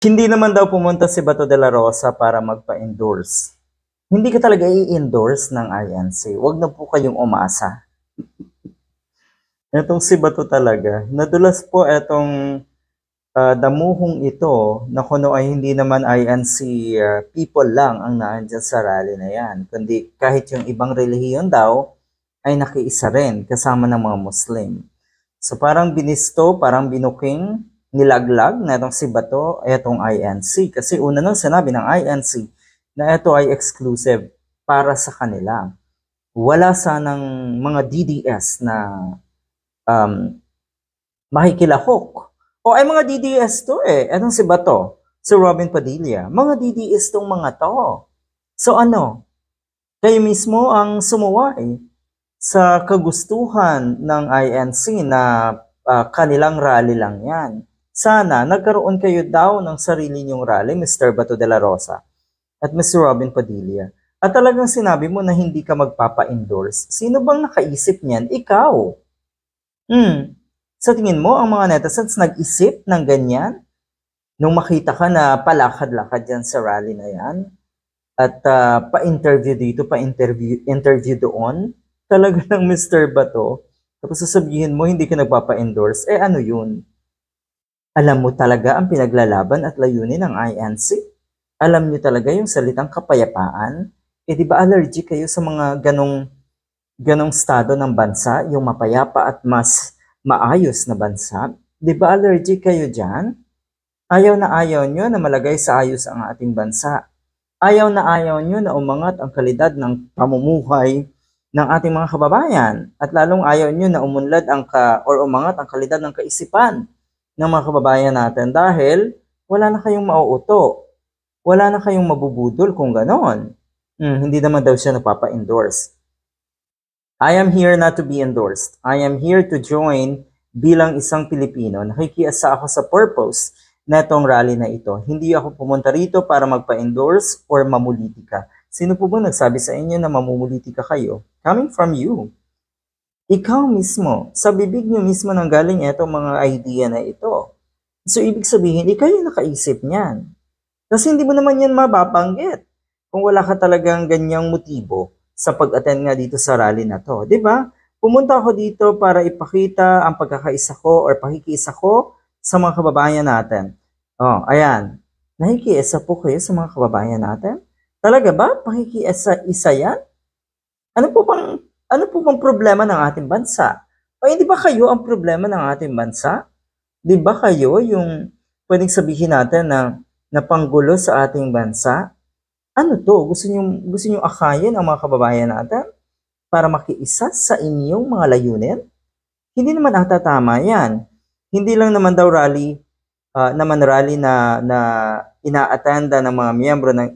Hindi naman daw pumunta si Bato de la Rosa para magpa-endorse. Hindi ka talaga i-endorse ng INC. Huwag na po kayong umasa. Etong si Bato talaga. Nadulas po etong damuhong ito na kuno ay hindi naman INC people lang ang naandyan sa rally na yan. Kundi kahit yung ibang relihiyon daw ay nakiisa rin kasama ng mga Muslim. So parang binisto, parang binuking, nilaglag na itong si Bato, itong INC. Kasi una nang sinabi ng INC na ito ay exclusive para sa kanila. Wala sanang mga DDS na makikilahok. O ay mga DDS to eh. Itong si Bato, si Robin Padilla. Mga DDS tong mga to. So ano? Kayo mismo ang sumuway sa kagustuhan ng INC na kanilang rally lang yan. Sana nagkaroon kayo daw ng sarili niyong rally, Mr. Bato de la Rosa at Mr. Robin Padilla. At talagang sinabi mo na hindi ka magpapa-endorse. Sino bang nakaisip niyan? Ikaw. Sa tingin mo, ang mga netizens nag-isip ng ganyan? Nung makita ka na palakad-lakad yan sa rally na yan? At pa-interview dito, pa-interview doon? Talaga ng Mr. Bato. Tapos sasabihin mo, hindi ka nagpapa-endorse. Eh ano yun? Alam mo talaga ang pinaglalaban at layunin ng INC? Alam niyo talaga yung salitang kapayapaan? Eh di ba allergic kayo sa mga ganong estado ng bansa, yung mapayapa at mas maayos na bansa? Di ba allergic kayo dyan? Ayaw nyo na malagay sa ayos ang ating bansa. Ayaw nyo na umangat ang kalidad ng pamumuhay ng ating mga kababayan. At lalong ayaw nyo na umunlad umangat ang kalidad ng kaisipan ng mga kababayan natin dahil wala na kayong mauuto. Wala na kayong mabubudol kung ganon. Hindi naman daw siya napapa-endorse. I am here not to be endorsed. I am here to join bilang isang Pilipino. Nakikiasa ako sa purpose na itong rally na ito. Hindi ako pumunta rito para magpa-endorse or mamulitika. Sino po ba nagsabi sa inyo na mamumulitika kayo? Coming from you. Ikaw mismo, sa bibig niyo mismo nang galing itong mga idea na ito. So, ibig sabihin, ikaw yung nakaisip niyan. Kasi hindi mo naman yan mababanggit kung wala ka talagang ganyang motibo sa pag-attend nga dito sa rally na to. Diba? Pumunta ako dito para ipakita ang pagkakaisa ko or pakikiisa ko sa mga kababayan natin. Oh, ayan. Nakikiisa po kayo sa mga kababayan natin? Talaga ba? Pakikiisa yan? Ano po bang problema ng ating bansa? O hindi ba kayo ang problema ng ating bansa? Di ba kayo yung pwedeng sabihin natin na panggulo sa ating bansa? Ano to? Gusto niyo akayin ang mga kababayan natin para makiisa sa inyong mga layunin? Hindi naman ata tama yan. Hindi lang naman daw rally na ina-attenda ng mga miyembro ng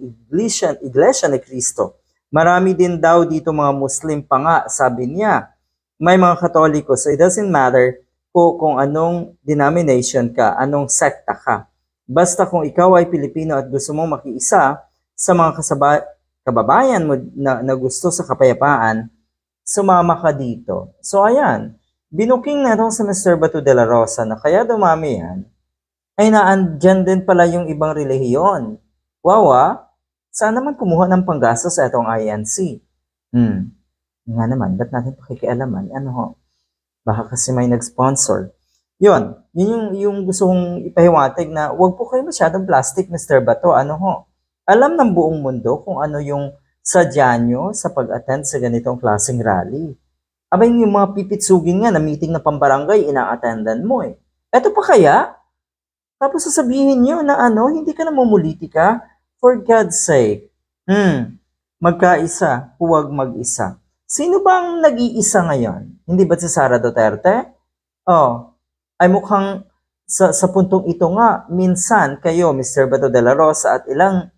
Iglesia ni Cristo. Marami din daw dito mga Muslim pa nga, sabi niya. May mga Katoliko, so it doesn't matter kung anong denomination ka, anong sekta ka. Basta kung ikaw ay Pilipino at gusto mong makiisa sa mga kababayan mo na gusto sa kapayapaan, sumama ka dito. So ayan, binuking na itong sa Mr. Bato de la Rosa na kaya dumami yan, ay naandyan din pala yung ibang relihiyon. Wawa, saan naman kumuha ng panggasto sa itong INC? Nga naman, ba't natin pakikialaman? Ano ho? Baka kasi may nag-sponsor. Yun yung gusto kong ipahiwatig na huwag po kayo masyadong plastic, Mr. Bato. Ano ho? Alam ng buong mundo kung ano yung sadya nyo sa pag-attend sa ganitong klaseng rally. Abay yung mga pipitsugin nga na meeting na pambarangay, ina-attendan mo eh. Eto pa kaya? Tapos sasabihin nyo na hindi ka namumulitika? For God's sake. Magkaisa, huwag mag-isa. Sino bang nag-iisa ngayon? Hindi ba si Sara Duterte? Ay mukhang sa puntong ito nga, minsan kayo, Mr. Bato de la Rosa at ilang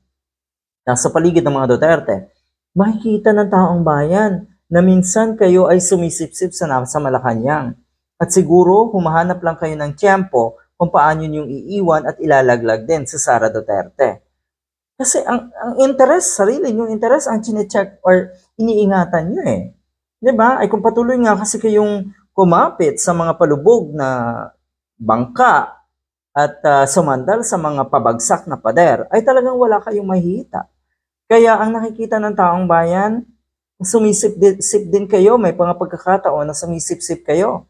nasa paligid ng mga Duterte, makikita ng taong bayan na minsan kayo ay sumisipsip sa Malacanang. At siguro, humahanap lang kayo ng tiyempo kung paano yung iiwan at ilalaglag din sa Sara Duterte. Kasi ang interest, sarili yung interest, ang chinecheck or iniingatan nyo eh. Diba? Ay kung patuloy nga kasi kayong kumapit sa mga palubog na bangka at sumandal sa mga pabagsak na pader, ay talagang wala kayong mahihita. Kaya ang nakikita ng taong bayan, sumisip din kayo, may mga pagkakataon na sumisip-sip kayo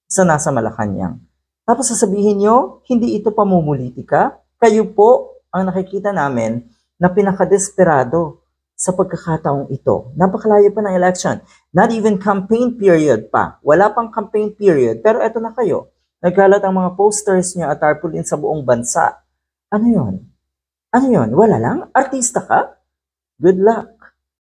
sa nasa Malacanang. Tapos sasabihin nyo, hindi ito pamumulitika. Kayo po ang nakikita namin na pinakadesperado sa pagkakataong ito. Napakalayo pa ng election. Not even campaign period pa. Wala pang campaign period. Pero eto na kayo. Nagkalat ang mga posters niya at tarpaulin sa buong bansa. Ano yon? Ano yon? Wala lang? Artista ka? Good luck.